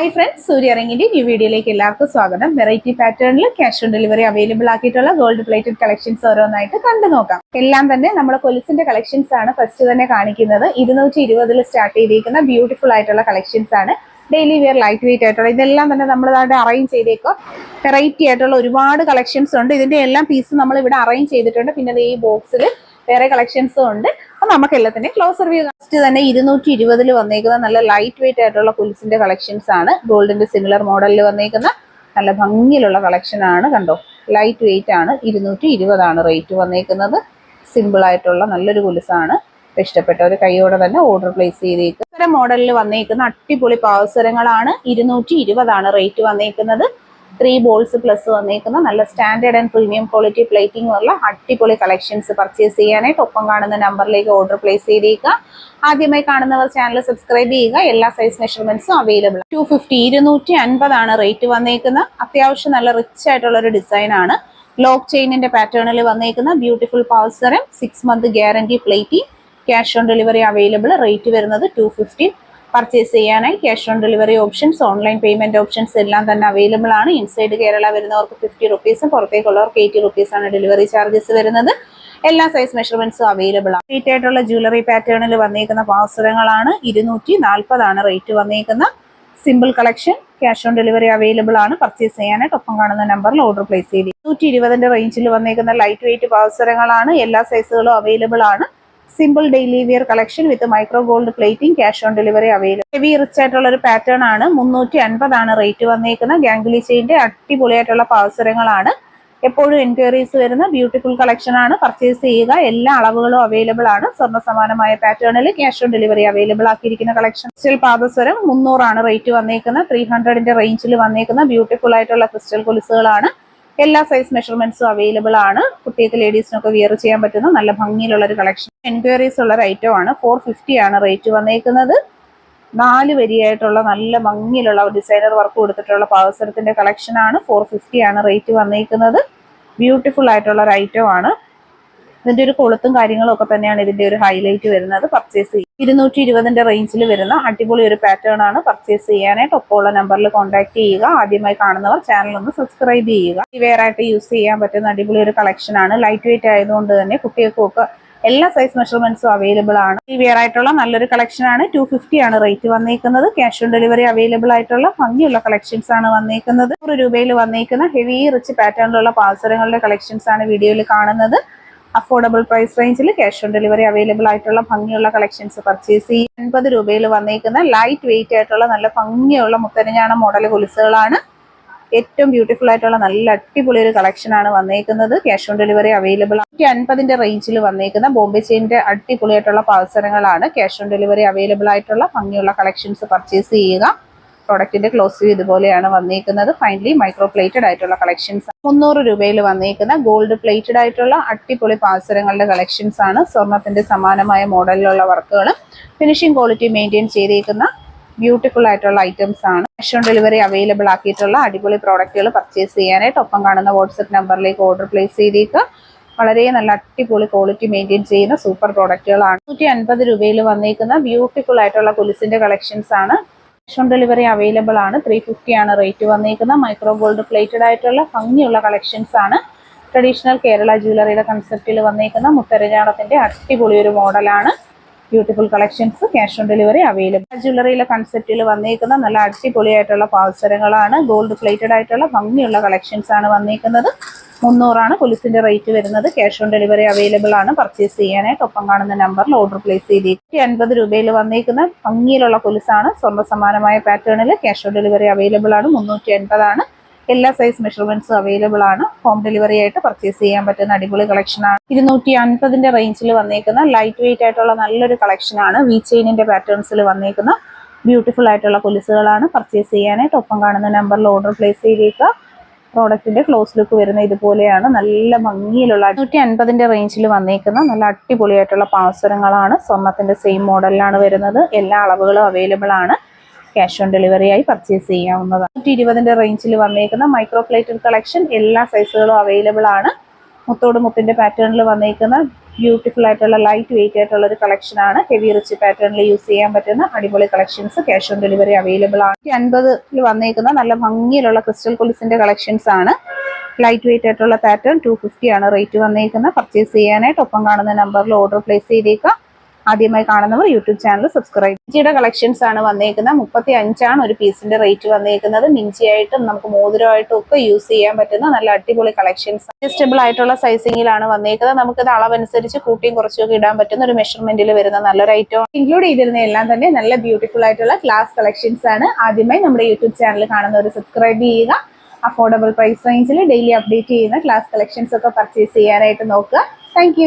Hi friends, Surya Ranginte new video like എല്ലാവർക്കും സ്വാഗതം. Variety പാറ്റേണിൽ ക്യാഷ് ഓൺ ഡെലിവറി അവൈലബിൾ ആക്കിയിട്ടുള്ള ഗോൾഡ് പ്ലേറ്റഡ് കളക്ഷൻസ് ഓരോന്നായിട്ട് കണ്ടു നോക്കാം. എല്ലാം തന്നെ നമ്മുടെ കൊലുസിന്റെ കളക്ഷൻസ് ആണ് ഫസ്റ്റ് തന്നെ കാണിക്കുന്നത്. 220 സ്റ്റാർട്ട് ചെയ്തിരിക്കുന്ന ബ്യൂട്ടിഫുൾ ആയിട്ടുള്ള കളക്ഷൻസ് ആണ്. ഡെയിലി വെയർ ലൈറ്റ് വെയിറ്റ് ആയിട്ടുള്ള ഇതെല്ലാം തന്നെ നമ്മൾ അറേഞ്ച് ചെയ്തേക്കോ. വെറൈറ്റി ആയിട്ടുള്ള ഒരുപാട് കളക്ഷൻസ് ഉണ്ട്. ഇതിന്റെ എല്ലാം പീസ് നമ്മൾ ഇവിടെ അറേഞ്ച് ചെയ്തിട്ടുണ്ട്. പിന്നെ ഈ ബോക്സിൽ വേറെ കളക്ഷൻസും ഉണ്ട്. അപ്പൊ നമുക്ക് എല്ലാത്തിന്റെയും ക്ലോസർ വ്യൂ ഫസ്റ്റ് തന്നെ 220 വന്നേക്കുന്ന നല്ല ലൈറ്റ് വെയിറ്റ് ആയിട്ടുള്ള കുൽസിന്റെ കളക്ഷൻസ് ആണ്. ഗോൾഡിന്റെ സിമിലർ മോഡലിൽ വന്നേക്കുന്ന നല്ല ഭംഗിയിലുള്ള കളക്ഷൻ ആണ്. കണ്ടോ, ലൈറ്റ് വെയിറ്റ് ആണ്. 220 ആണ് റേറ്റ് വന്നേക്കുന്നത്. സിമ്പിൾ ആയിട്ടുള്ള നല്ലൊരു കുലുസാണ്. ഇഷ്ടപ്പെട്ട ഒരു കൈയോടെ തന്നെ ഓർഡർ പ്ലേസ് ചെയ്തേക്കും. ഇത്തരം മോഡലിൽ വന്നേക്കുന്ന അടിപൊളി പാവസരങ്ങളാണ്. 220 ആണ് റേറ്റ് വന്നേക്കുന്നത്. 3 ബോൾസ് പ്ലസ് വന്നേക്കുന്ന നല്ല standard and premium quality plating ഉള്ള അടിപൊളി കളക്ഷൻസ് പർച്ചേസ് ചെയ്യാനായിട്ട് ഒപ്പം കാണുന്ന നമ്പറിലേക്ക് ഓർഡർ പ്ലേസ് ചെയ്തേക്കുക. ആദ്യമായി കാണുന്നവർ ചാനൽ സബ്സ്ക്രൈബ് ചെയ്യുക. എല്ലാ സൈസ് മെഷർമെന്റ്സും അവൈലബിൾ. 250 250 ആണ് റേറ്റ് വന്നേക്കുന്ന. അത്യാവശ്യം നല്ല റിച്ച് ആയിട്ടുള്ള ഒരു ഡിസൈൻ ആണ്. ലോക്ക് ചെയിനിന്റെ പാറ്റേണിൽ വന്നേക്കുന്ന ബ്യൂട്ടിഫുൾ പാവസരം. 6 month guarantee plating. Cash on delivery available. Rate വരുന്നത് 250. പർച്ചേസ് ചെയ്യാനായി cash on delivery options, online payment options എല്ലാം തന്നെ അവൈലബിൾ ആണ്. ഇൻസൈഡ് കേരള വരുന്നവർക്ക് 50 റുപ്പീസും പുറത്തേക്കുള്ളവർക്ക് 80 റുപ്പീസാണ് ഡെലിവറി ചാർജസ് വരുന്നത്. എല്ലാ സൈസ് മെഷർമെന്റ്സും അവൈലബിൾ ആണ്. റേറ്റ് ആയിട്ടുള്ള ജ്വല്ലറി പാറ്റേണിൽ വന്നേക്കുന്ന പാവസരങ്ങളാണ്. 240 ആണ് റേറ്റ് വന്നേക്കുന്ന. Simple collection. Cash on delivery available ആണ്. പർച്ചേസ് ചെയ്യാനായിട്ട് ഒപ്പം കാണുന്ന നമ്പറിൽ ഓർഡർ പ്ലേസ് ചെയ്ത് 120 റേഞ്ചിൽ വന്നേക്കുന്ന ലൈറ്റ് വെയിറ്റ് പാവസരങ്ങളാണ്. എല്ലാ സൈസുകളും അവൈലബിൾ ആണ്. Simple daily wear collection with micro gold plating. Cash on delivery available. Heavy rich ആയിട്ടുള്ള ഒരു പാറ്റേൺ ആണ്. 350 ആണ് റേറ്റ് വന്നേക്കുന്ന. ഗാംഗുലി ചെയിന്റെ അടിപൊളിയായിട്ടുള്ള പാവസരങ്ങളാണ്. എപ്പോഴും എൻക്വയറീസ് വരുന്ന ബ്യൂട്ടിഫുൾ കളക്ഷൻ ആണ്. പർച്ചേസ് ചെയ്യുക. എല്ലാ അളവുകളും അവൈലബിൾ ആണ്. സ്വർണ്ണ സമാനമായ പാറ്റേണിൽ ക്യാഷ് ഓൺ ഡെലിവറി അവൈലബിൾ ആക്കിയിരിക്കുന്ന കളക്ഷൻ. ക്രിസ്റ്റൽ പാദസരം 300 ആണ് റേറ്റ് വന്നേക്കുന്ന. 300 റേഞ്ചിൽ വന്നേക്കുന്ന ബ്യൂട്ടിഫുൾ ആയിട്ടുള്ള ക്രിസ്റ്റൽ കൊലുസുകളാണ്. എല്ലാ സൈസ് മെഷർമെന്റ്സും അവൈലബിൾ ആണ്. കുട്ടികൾക്ക് ലേഡീസിനൊക്കെ വിയർ ചെയ്യാൻ പറ്റുന്ന നല്ല ഭംഗിയിലുള്ള ഒരു കളക്ഷൻ. എൻക്വയറീസ് ഉള്ള ഒരു ഐറ്റം ആണ്. 450 ആണ് റേറ്റ് വന്നേക്കുന്നത്. 4 വരിയായിട്ടുള്ള നല്ല ഭംഗിയിലുള്ള ഡിസൈനർ വർക്ക് കൊടുത്തിട്ടുള്ള പാവസരത്തിന്റെ കളക്ഷൻ ആണ്. 450 ആണ് റേറ്റ് വന്നേക്കുന്നത്. ബ്യൂട്ടിഫുൾ ആയിട്ടുള്ള ഒരു ഐറ്റം ആണ്. ഇതിന്റെ ഒരു കൊളുത്തും കാര്യങ്ങളും ഒക്കെ തന്നെയാണ് ഇതിന്റെ ഒരു ഹൈലൈറ്റ് വരുന്നത്. പർച്ചേസ് ചെയ്യും. 220 റേഞ്ചിൽ വരുന്ന അടിപൊളി ഒരു പാറ്റേൺ ആണ്. പർച്ചേസ് ചെയ്യാനായിട്ട് ഒപ്പമുള്ള നമ്പറിൽ കോൺടാക്ട് ചെയ്യുക. ആദ്യമായി കാണുന്നവർ ചാനൽ ഒന്ന് സബ്സ്ക്രൈബ് ചെയ്യുക. വെയർ ആയിട്ട് യൂസ് ചെയ്യാൻ പറ്റുന്ന അടിപൊളി ഒരു കളക്ഷൻ ആണ്. ലൈറ്റ് വെയിറ്റ് ആയതുകൊണ്ട് തന്നെ കുട്ടികൾക്കൊക്കെ എല്ലാ സൈസ് മെഷർമെന്റ്സും അവൈലബിൾ ആണ്. ഈ വെയർ ആയിട്ടുള്ള നല്ലൊരു കളക്ഷൻ ആണ്. 250 ആണ് റേറ്റ് വന്നേക്കുന്നത്. ക്യാഷ് ഓൺ ഡെലിവറി അവൈലബിൾ ആയിട്ടുള്ള ഭംഗിയുള്ള കളക്ഷൻസ് ആണ് വന്നേക്കുന്നത്. 100 രൂപയിൽ വന്നേക്കുന്ന ഹെവി റിച്ച് പാറ്റേണിലുള്ള പാവസരങ്ങളുടെ കളക്ഷൻസ് ആണ് വീഡിയോയിൽ കാണുന്നത്. അഫോർഡബിൾ പ്രൈസ് റേഞ്ചിൽ ക്യാഷ് ഓൺ ഡെലിവറി അവൈലബിൾ ആയിട്ടുള്ള ഭംഗിയുള്ള കളക്ഷൻസ് പർച്ചേസ് ചെയ്യും. 80 രൂപയിൽ വന്നേക്കുന്ന ലൈറ്റ് വെയിറ്റ് ആയിട്ടുള്ള നല്ല ഭംഗിയുള്ള മുത്തരഞ്ഞാണ മോഡൽ കൊലുസുകളാണ്. ഏറ്റവും ബ്യൂട്ടിഫുൾ ആയിട്ടുള്ള നല്ല അടിപൊളി ഒരു കളക്ഷൻ ആണ് വന്നേക്കുന്നത്. Cash on delivery available. 150 റേഞ്ചിൽ വന്നേക്കുന്ന ബോംബെ ചെയിന്റെ അടിപൊളിയായിട്ടുള്ള പാവസരങ്ങളാണ്. ക്യാഷ് ഓൺ ഡെലിവറി അവൈലബിൾ ആയിട്ടുള്ള ഭംഗിയുള്ള കളക്ഷൻസ് പർച്ചേസ് ചെയ്യുക. പ്രോഡക്റ്റിന്റെ ക്ലോസ് വ്യൂ ഇതുപോലെയാണ് വന്നേക്കുന്നത്. ഫൈനലി മൈക്രോ പ്ലേറ്റഡ് ആയിട്ടുള്ള കളക്ഷൻസ്. 300 രൂപയിൽ വന്നേക്കുന്ന ഗോൾഡ് പ്ലേറ്റഡ് ആയിട്ടുള്ള അടിപൊളി പാവസരങ്ങളുടെ കളക്ഷൻസ് ആണ്. സ്വർണത്തിന്റെ സമാനമായ മോഡലിലുള്ള വർക്കുകൾ, ഫിനിഷിംഗ് ക്വാളിറ്റി മെയിൻറ്റെയിൻ ചെയ്തേക്കുന്ന ബ്യൂട്ടിഫുൾ ആയിട്ടുള്ള ഐറ്റംസ് ആണ്. ക്യാഷ് ഓൺ ഡെലിവറി അവൈലബിൾ ആക്കിയിട്ടുള്ള അടിപൊളി പ്രോഡക്റ്റുകൾ പർച്ചേസ് ചെയ്യാനായിട്ട് ഒപ്പം കാണുന്ന വാട്സ്ആപ്പ് നമ്പറിലേക്ക് ഓർഡർ പ്ലേസ് ചെയ്തേക്കുക. വളരെ നല്ല അടിപൊളി ക്വാളിറ്റി മെയിൻറ്റെയിൻ ചെയ്യുന്ന സൂപ്പർ പ്രോഡക്റ്റുകളാണ്. 150 രൂപയിൽ വന്നേക്കുന്ന ബ്യൂട്ടിഫുൾ ആയിട്ടുള്ള കൊലുസിന്റെ കളക്ഷൻസ് ആണ്. ക്യാഷ് ഓൺ ഡെലിവറി അവൈലബിൾ ആണ്. 350 ആണ് റേറ്റ് വന്നേക്കുന്ന. മൈക്രോ ഗോൾഡ് പ്ലേറ്റഡ് ആയിട്ടുള്ള ഭംഗിയുള്ള കളക്ഷൻസ് ആണ്. ട്രഡീഷണൽ കേരള ജ്വല്ലറിയുടെ കൺസെപ്റ്റിൽ വന്നേക്കുന്ന മുത്തരഞ്ഞാണത്തിന്റെ അടിപൊളി ഒരു മോഡലാണ്. Beautiful collections. Cash on delivery available. ജ്വല്ലറിയിലെ കൺസെപ്റ്റിൽ വന്നേക്കുന്ന നല്ല അടിപൊളിയായിട്ടുള്ള പാവസരങ്ങളാണ്. ഗോൾഡ് പ്ലേറ്റഡ് ആയിട്ടുള്ള ഭംഗിയുള്ള കളക്ഷൻസ് ആണ് വന്നേക്കുന്നത്. 300 ആണ് കൊലുസിന്റെ റേറ്റ് വരുന്നത്. ക്യാഷ് ഓൺ ഡെലിവറി അവൈലബിൾ ആണ്. പർച്ചേസ് ചെയ്യാനായിട്ട് ഒപ്പം കാണുന്ന നമ്പറിൽ ഓർഡർ പ്ലേസ് ചെയ്തേക്കും. 150 രൂപയിൽ വന്നേക്കുന്ന ഭംഗിയിലുള്ള കൊലുസാണ്. സ്വർണ്ണ സമാനമായ പാറ്റേണിൽ ക്യാഷ് ഓൺ ഡെലിവറി അവൈലബിൾ ആണ്. 350 ആണ്. എല്ലാ സൈസ് മെഷർമെന്റ്സും അവൈലബിൾ ആണ്. ഹോം ഡെലിവറി ആയിട്ട് പർച്ചേസ് ചെയ്യാൻ പറ്റുന്ന അടിപൊളി കളക്ഷൻ ആണ്. 250 റേഞ്ചിൽ വന്നേക്കുന്ന ലൈറ്റ് വെയിറ്റ് ആയിട്ടുള്ള നല്ലൊരു കളക്ഷൻ ആണ്. വി ചെയിനിന്റെ പാറ്റേൺസിൽ വന്നേക്കുന്ന ബ്യൂട്ടിഫുൾ ആയിട്ടുള്ള കൊലുസുകളാണ്. പർച്ചേസ് ചെയ്യാനായിട്ട് ഒപ്പം കാണുന്ന നമ്പറിൽ ഓർഡർ പ്ലേസ് ചെയ്തേക്കുക. പ്രോഡക്റ്റിന്റെ ക്ലോസ് ലുക്ക് വരുന്ന ഇതുപോലെയാണ്. നല്ല ഭംഗിയിലുള്ള 150 റേഞ്ചിൽ വന്നേക്കുന്ന നല്ല അടിപൊളിയായിട്ടുള്ള പാവസരങ്ങളാണ്. സ്വർണത്തിന്റെ സെയിം മോഡലിലാണ് വരുന്നത്. എല്ലാ അളവുകളും അവൈലബിൾ ആണ്. ക്യാഷ് ഓൺ ഡെലിവറി ആയി പർച്ചേസ് ചെയ്യാവുന്നതാണ്. 120 റേഞ്ചിൽ വന്നേക്കുന്ന മൈക്രോ പ്ലേറ്റഡ് കളക്ഷൻ എല്ലാ സൈസുകളും അവൈലബിൾ ആണ്. മുത്തോട് മുത്തിന്റെ പാറ്റേണിൽ വന്നേക്കുന്ന ബ്യൂട്ടിഫുൾ ആയിട്ടുള്ള ലൈറ്റ് വെയിറ്റ് ആയിട്ടുള്ള ഒരു കളക്ഷൻ ആണ്. ഹെവി റിച്ച് പാറ്റേണിൽ യൂസ് ചെയ്യാൻ പറ്റുന്ന അടിപൊളി collections. Cash on delivery available ആണ്. 50 വന്നേക്കുന്ന നല്ല ഭംഗിയിലുള്ള ക്രിസ്റ്റൽ കൊലുസിന്റെ കളക്ഷൻസ് ആണ്. ലൈറ്റ് വെയിറ്റ് ആയിട്ടുള്ള പാറ്റേൺ 250 ആണ് റേറ്റ് വന്നേക്കുന്നത്. പർച്ചേസ് ചെയ്യാനായിട്ട് ഒപ്പം കാണുന്ന നമ്പറിൽ ഓർഡർ പ്ലേസ് ചെയ്തേക്കുക. ആദ്യമായി കാണുന്നവർ യൂട്യൂബ് ചാനൽ സബ്സ്ക്രൈബ്. മിഞ്ചിയുടെ കളക്ഷൻസ് ആണ് വന്നേക്കുന്നത്. 35 ആണ് ഒരു പീസിന്റെ റേറ്റ് വന്നേക്കുന്നത്. മിഞ്ചിയായിട്ടും നമുക്ക് മോതിരമായിട്ടും ഒക്കെ യൂസ് ചെയ്യാൻ പറ്റുന്ന നല്ല അടിപൊളി കളക്ഷൻസ്. അഡ്ജസ്റ്റബിൾ ആയിട്ടുള്ള സൈസിങ്ങിലാണ് വന്നേക്കുന്നത്. നമുക്കിത് അളവനുസരിച്ച് കൂട്ടിയും കുറച്ചൊക്കെ ഇടാൻ പറ്റുന്ന ഒരു മെഷർമെന്റിൽ വരുന്ന നല്ലൊരു ഐറ്റം. ഇൻക്ലൂഡ് ചെയ്തിരുന്ന എല്ലാം തന്നെ നല്ല ബ്യൂട്ടിഫുൾ ആയിട്ടുള്ള ക്ലാസ് കളക്ഷൻസ് ആണ്. ആദ്യമായി നമ്മുടെ യൂട്യൂബ് ചാനൽ കാണുന്നവർ സബ്സ്ക്രൈബ് ചെയ്യുക. അഫോർഡബിൾ പ്രൈസ് റേഞ്ചിൽ ഡെയിലി അപ്ഡേറ്റ് ചെയ്യുന്ന ക്ലാസ് കളക്ഷൻസ് ഒക്കെ പർച്ചേസ് ചെയ്യാനായിട്ട് നോക്കുക. താങ്ക്